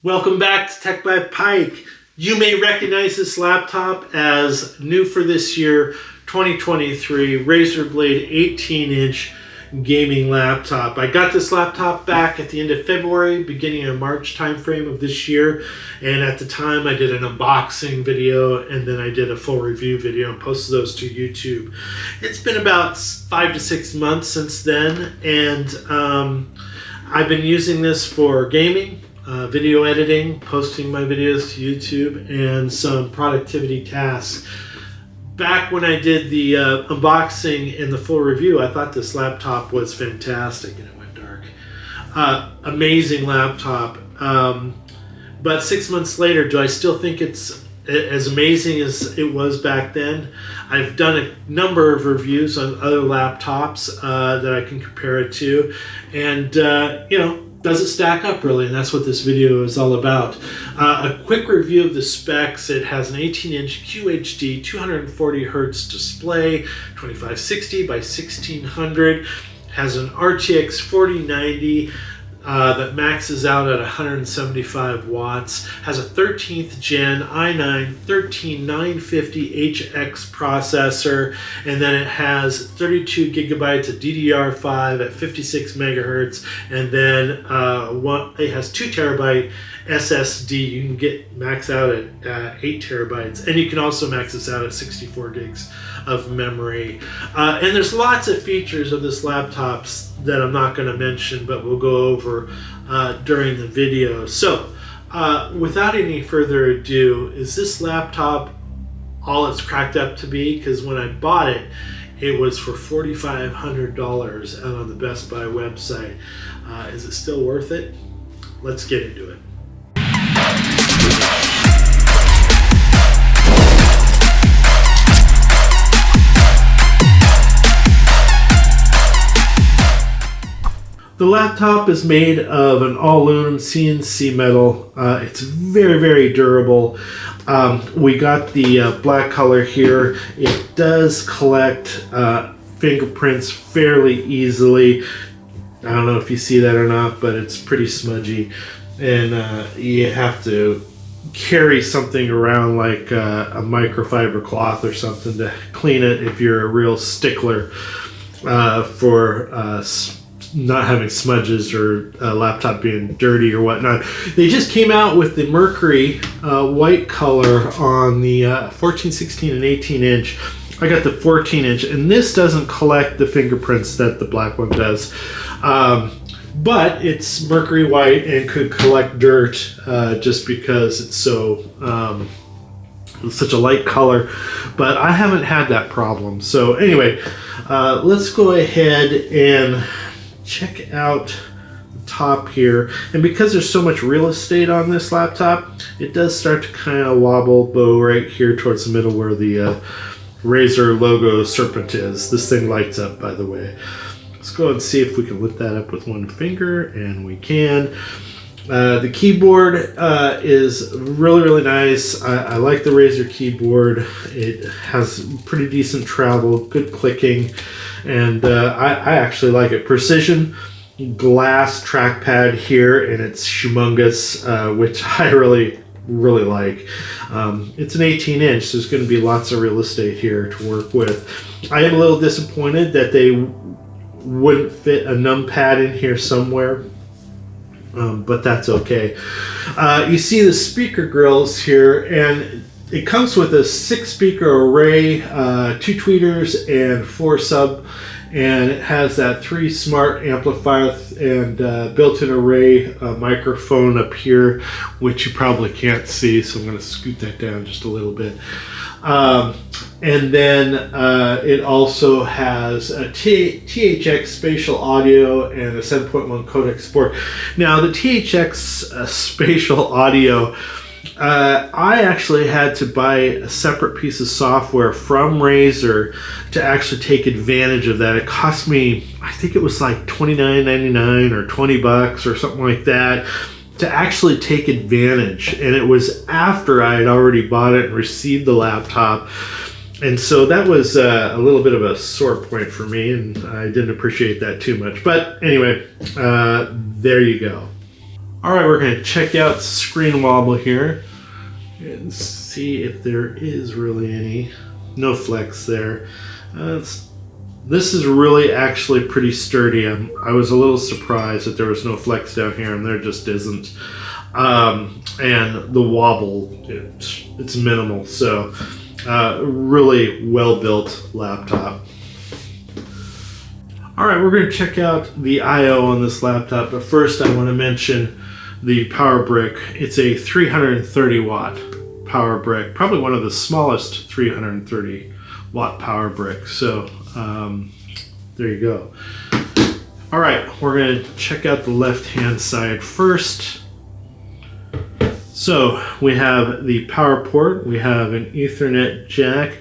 Welcome back to Tech by Pike. You may recognize this laptop as new for this year, 2023 Razer Blade 18-inch gaming laptop. I got this laptop back at the end of February, beginning of March timeframe of this year, and at the time I did an unboxing video and then I did a full review video and posted those to YouTube. It's been about 5 to 6 months since then, and I've been using this for gaming, video editing, posting my videos to YouTube, and some productivity tasks. Back when I did the unboxing and the full review, I thought this laptop was fantastic, and it went dark. Amazing laptop. But 6 months later, do I still think it's as amazing as it was back then? I've done a number of reviews on other laptops that I can compare it to, and does it stack up really? And that's what this video is all about. A quick review of the specs. It has an 18-inch QHD 240Hz display, 2560 by 1600. Has an RTX 4090 that maxes out at 175 watts. Has a 13th gen i9 13950HX processor, and then it has 32 gigabytes of DDR5 at 56 megahertz, and then it has 2 terabyte SSD. You can get max out at 8 terabytes, and you can also max this out at 64 gigs of memory. And there's lots of features of this laptop that I'm not going to mention, but we'll go over during the video. So without any further ado, is this laptop all it's cracked up to be? Because when I bought it, it was for $4,500 out on the Best Buy website. Is it still worth it? Let's get into it. The laptop is made of an all-aluminum CNC metal. It's very, very durable. We got the black color here. It does collect fingerprints fairly easily. I don't know if you see that or not, but it's pretty smudgy. And you have to carry something around like a microfiber cloth or something to clean it if you're a real stickler for not having smudges or a laptop being dirty or whatnot. They just came out with the Mercury white color on the 14, 16, and 18 inch. I got the 14 inch, and this doesn't collect the fingerprints that the black one does. But it's Mercury white and could collect dirt just because it's so such a light color. But I haven't had that problem. So anyway, let's go ahead and check out the top here. And because there's so much real estate on this laptop, it does start to kind of wobble, bow right here towards the middle where the Razer logo serpent is. This thing lights up, by the way. Let's go and see if we can lift that up with one finger, and we can. The keyboard is really, really nice. I like the Razer keyboard. It has pretty decent travel, good clicking, and I actually like it. Precision glass trackpad here, and it's humongous, which I really like. It's an 18 inch, so there's going to be lots of real estate here to work with. I am a little disappointed that they wouldn't fit a numpad in here somewhere, but that's okay. You see the speaker grills here, and it comes with a 6-speaker array, 2 tweeters and 4 sub, and it has that 3 smart amplifier and built-in array microphone up here, which you probably can't see, so I'm going to scoot that down just a little bit. And then it also has a THX spatial audio and a 7.1 codec support. Now the THX spatial audio, I actually had to buy a separate piece of software from Razer to actually take advantage of that. It cost me, I think it was like $29.99 or $20 or something like that, to actually take advantage. And it was after I had already bought it and received the laptop. And so that was a little bit of a sore point for me, and I didn't appreciate that too much. But anyway, there you go. All right, we're going to check out screen wobble here and see if there is really any. No flex there. This is really actually pretty sturdy. I was a little surprised that there was no flex down here, and there just isn't. And the wobble, it's minimal. So really well-built laptop. All right, we're going to check out the I/O on this laptop, but first I want to mention the power brick. It's a 330 watt power brick, probably one of the smallest 330 watt power bricks. So there you go. All right, we're going to check out the left-hand side first. So we have the power port, we have an Ethernet jack,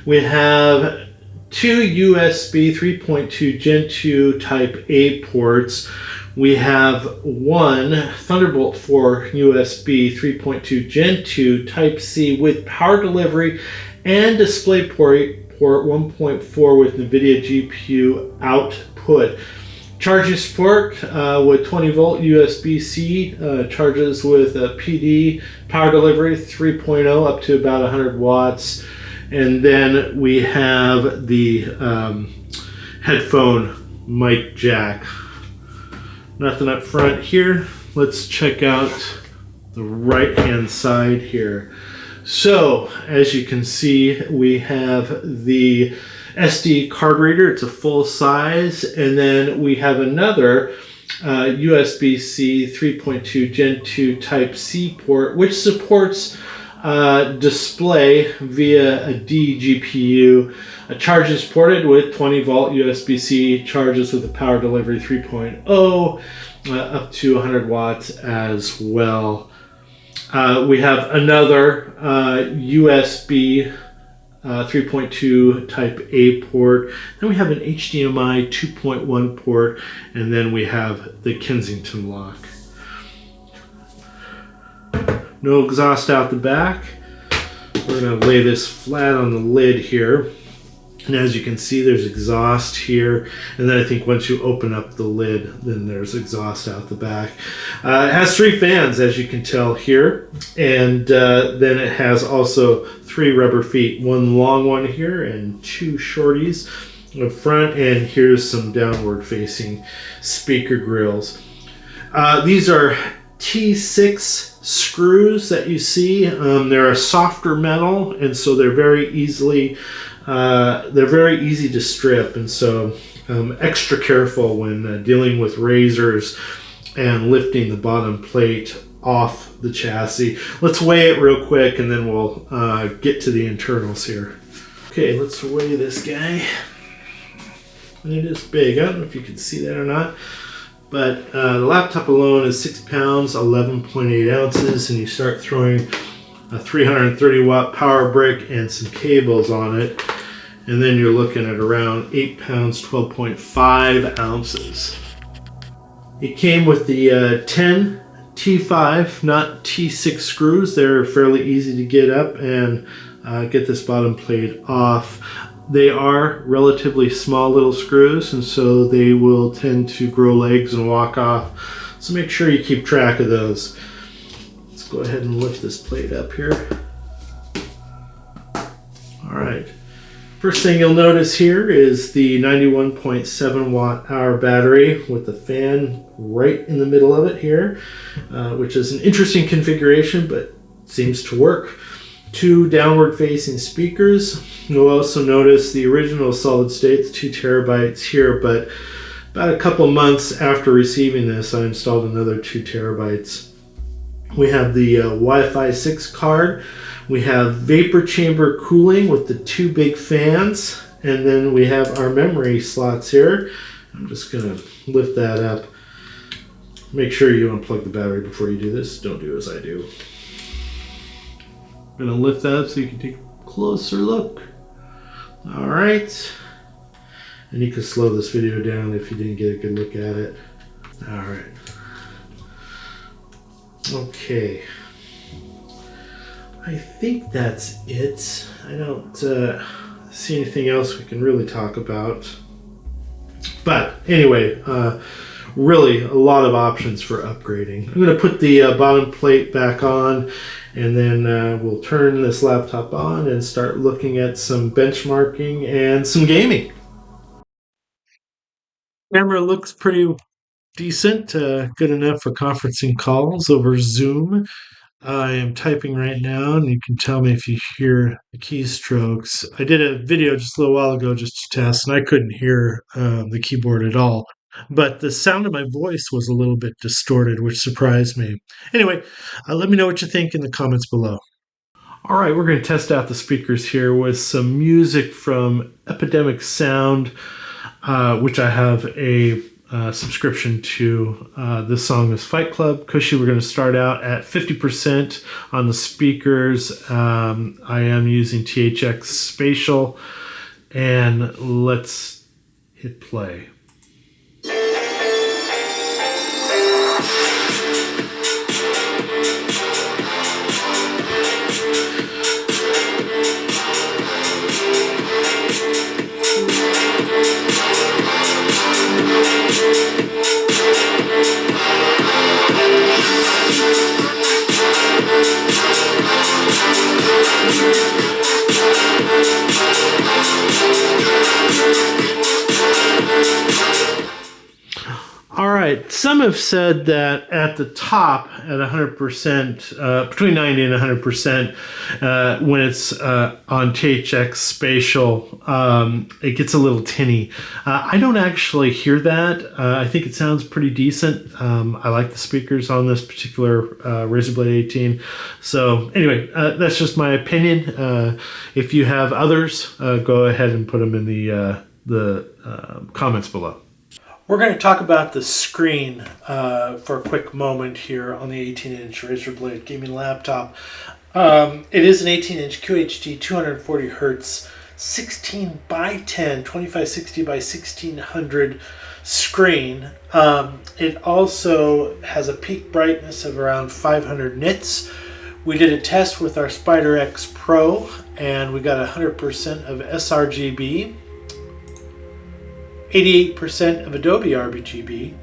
we have two USB 3.2 Gen 2 Type A ports. We have one Thunderbolt 4 USB 3.2 Gen 2 Type C with power delivery and DisplayPort 1.4 with NVIDIA GPU output. Charging support with 20 volt USB-C, charges with PD, power delivery 3.0 up to about 100 watts. And then we have the headphone mic jack. Nothing up front here. Let's check out the right hand side here. So as you can see, we have the SD card reader. It's a full size, and then we have another USB-C 3.2 Gen 2 Type C port, which supports display via a DGPU. Charging supported with 20 volt USB-C, charges with a power delivery 3.0 up to 100 watts as well. We have another USB 3.2 Type A port. Then we have an HDMI 2.1 port, and then we have the Kensington lock. No exhaust out the back. We're going to lay this flat on the lid here. And as you can see, there's exhaust here. And then I think once you open up the lid, then there's exhaust out the back. It has 3 fans, as you can tell here. And then it has also 3 rubber feet, one long one here and 2 shorties up front. And here's some downward facing speaker grills. These are T6 screws that you see. They're a softer metal, and so they're very easy to strip, and so extra careful when dealing with razors and lifting the bottom plate off the chassis. Let's weigh it real quick, and then we'll get to the internals here. Okay, let's weigh this guy. And it is big. I don't know if you can see that or not, but the laptop alone is 6 pounds, 11.8 ounces, and you start throwing a 330 watt power brick and some cables on it, and then you're looking at around 8 pounds, 12.5 ounces. It came with the 10 T5, not T6 screws. They're fairly easy to get up and get this bottom plate off. They are relatively small little screws, and so they will tend to grow legs and walk off. So make sure you keep track of those. Let's go ahead and lift this plate up here. All right. First thing you'll notice here is the 91.7 watt hour battery with the fan right in the middle of it here, which is an interesting configuration, but seems to work. 2 downward facing speakers. You'll also notice the original solid state, 2 terabytes here, but about a couple months after receiving this, I installed another 2 terabytes. We have the Wi-Fi 6 card. We have vapor chamber cooling with the 2 big fans, and then we have our memory slots here. I'm just going to lift that up. Make sure you unplug the battery before you do this. Don't do as I do. I'm going to lift that up so you can take a closer look. All right. And you can slow this video down if you didn't get a good look at it. All right. Okay. I think that's it. I don't see anything else we can really talk about. But anyway, really a lot of options for upgrading. I'm going to put the bottom plate back on, and then we'll turn this laptop on and start looking at some benchmarking and some gaming. Camera looks pretty decent, good enough for conferencing calls over Zoom. I am typing right now, and you can tell me if you hear the keystrokes. I did a video just a little while ago just to test, and I couldn't hear the keyboard at all. But the sound of my voice was a little bit distorted, which surprised me. Anyway, let me know what you think in the comments below. All right, we're going to test out the speakers here with some music from Epidemic Sound, which I have a subscription to. This song is Fight Club. Cushy, we're going to start out at 50% on the speakers. I am using THX Spatial, and let's hit play. All right, some have said that at the top, at 100%, between 90 and 100%, when it's on THX Spatial, it gets a little tinny. I don't actually hear that. I think it sounds pretty decent. I like the speakers on this particular Razer Blade 18. So anyway, that's just my opinion. If you have others, go ahead and put them in the comments below. We're going to talk about the screen for a quick moment here on the 18-inch Razer Blade gaming laptop. It is an 18-inch QHD 240 Hz 16 by 10 2560 by 1600 screen. It also has a peak brightness of around 500 nits. We did a test with our Spider X Pro, and we got 100% of sRGB, 88% of Adobe RGB,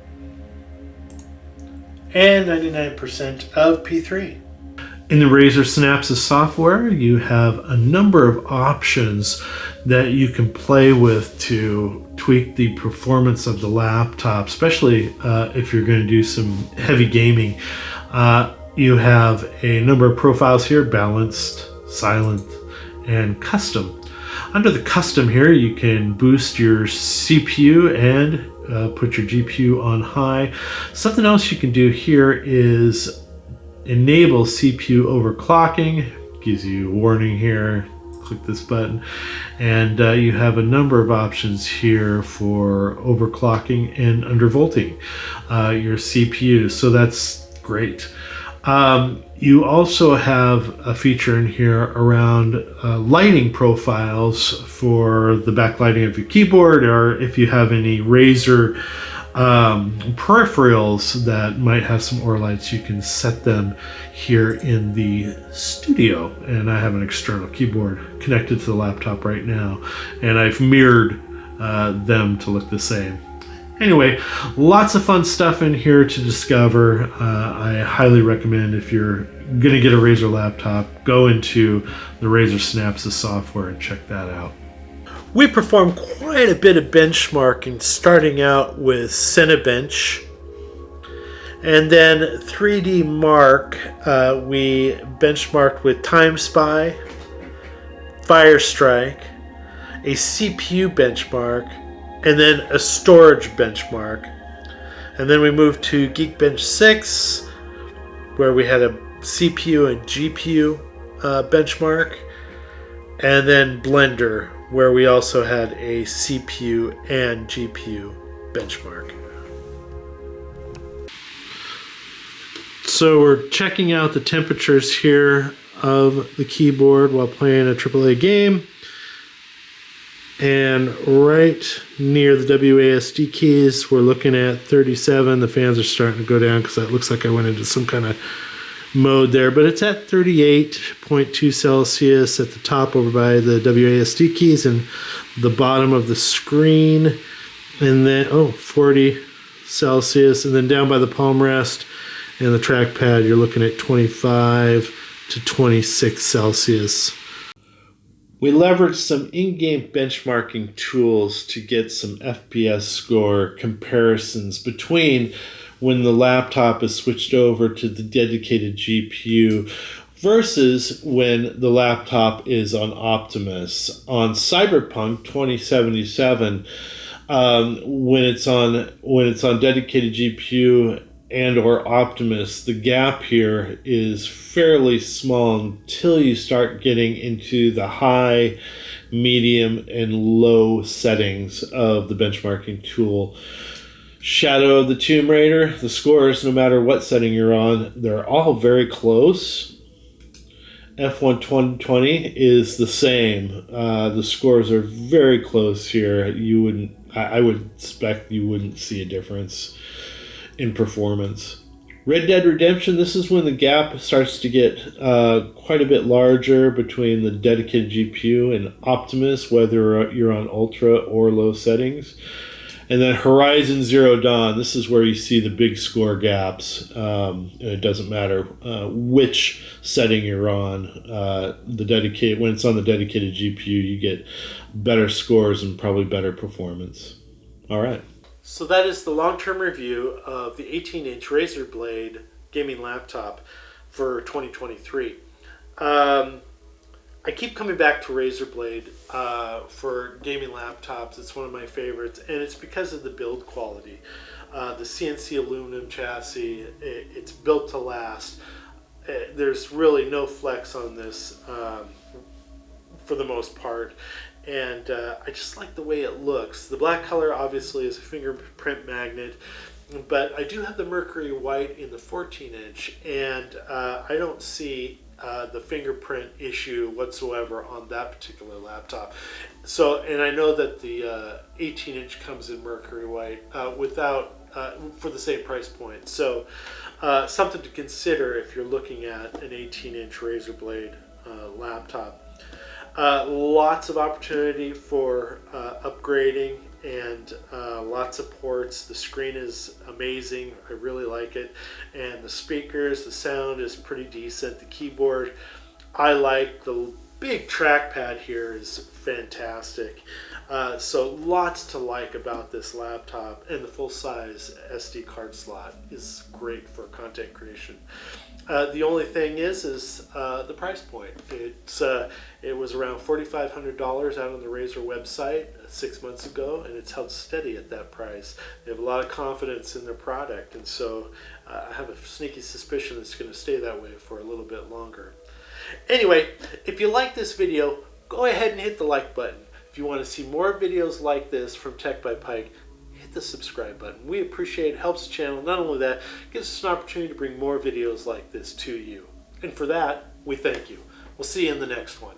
and 99% of P3. In the Razer Synapse software, you have a number of options that you can play with to tweak the performance of the laptop, especially if you're going to do some heavy gaming. You have a number of profiles here: balanced, silent, and custom. Under the custom here, you can boost your CPU and put your GPU on high. Something else you can do here is enable CPU overclocking. Gives you a warning here. Click this button, and you have a number of options here for overclocking and undervolting your CPU. So that's great. You also have a feature in here around lighting profiles for the backlighting of your keyboard, or if you have any Razer peripherals that might have some OR lights, you can set them here in the studio. And I have an external keyboard connected to the laptop right now, and I've mirrored them to look the same. Anyway, lots of fun stuff in here to discover. I highly recommend, if you're going to get a Razer laptop, go into the Razer Synapse software and check that out. We performed quite a bit of benchmarking, starting out with Cinebench. And then 3D Mark, we benchmarked with TimeSpy, Firestrike, a CPU benchmark, and then a storage benchmark. And then we moved to Geekbench 6, where we had a CPU and GPU benchmark, and then Blender, where we also had a CPU and GPU benchmark. So we're checking out the temperatures here of the keyboard while playing a AAA game. And right near the WASD keys, we're looking at 37. The fans are starting to go down because that looks like I went into some kind of mode there. But it's at 38.2 Celsius at the top over by the WASD keys, and the bottom of the screen. And then, 40 Celsius, and then down by the palm rest and the trackpad, you're looking at 25 to 26 Celsius. We leveraged some in-game benchmarking tools to get some FPS score comparisons between when the laptop is switched over to the dedicated GPU versus when the laptop is on Optimus. On Cyberpunk 2077, when it's on dedicated GPU and or Optimus, the gap here is fairly small until you start getting into the high, medium, and low settings of the benchmarking tool. Shadow of the Tomb Raider, the scores, no matter what setting you're on, they're all very close. F1 2020 is the same. The scores are very close here. I would expect you wouldn't see a difference in performance. Red Dead Redemption, this is when the gap starts to get quite a bit larger between the dedicated GPU and Optimus, whether you're on ultra or low settings. And then Horizon Zero Dawn, this is where you see the big score gaps. It doesn't matter which setting you're on. When it's on the dedicated GPU, you get better scores and probably better performance. All right. So that is the long-term review of the 18-inch Razer Blade gaming laptop for 2023. I keep coming back to Razer Blade for gaming laptops. It's one of my favorites, and it's because of the build quality. The CNC aluminum chassis, it's built to last. There's really no flex on this for the most part. And I just like the way it looks. The black color obviously is a fingerprint magnet, but I do have the mercury white in the 14-inch, and I don't see the fingerprint issue whatsoever on that particular laptop. So, and I know that the 18-inch comes in mercury white for the same price point. So something to consider if you're looking at an 18-inch Razer Blade laptop. Lots of opportunity for upgrading and lots of ports. The screen is amazing. I really like it. And the speakers, the sound is pretty decent. The keyboard, I like. The big trackpad here is fantastic. So lots to like about this laptop, and the full-size SD card slot is great for content creation. The only thing is the price point. It was around $4,500 out on the Razer website 6 months ago, and it's held steady at that price. They have a lot of confidence in their product, and so I have a sneaky suspicion it's going to stay that way for a little bit longer. Anyway, if you like this video, go ahead and hit the like button. If you want to see more videos like this from Tech by Pike, hit the subscribe button. We appreciate it. Helps the channel. Not only that, it gives us an opportunity to bring more videos like this to you. And for that, we thank you. We'll see you in the next one.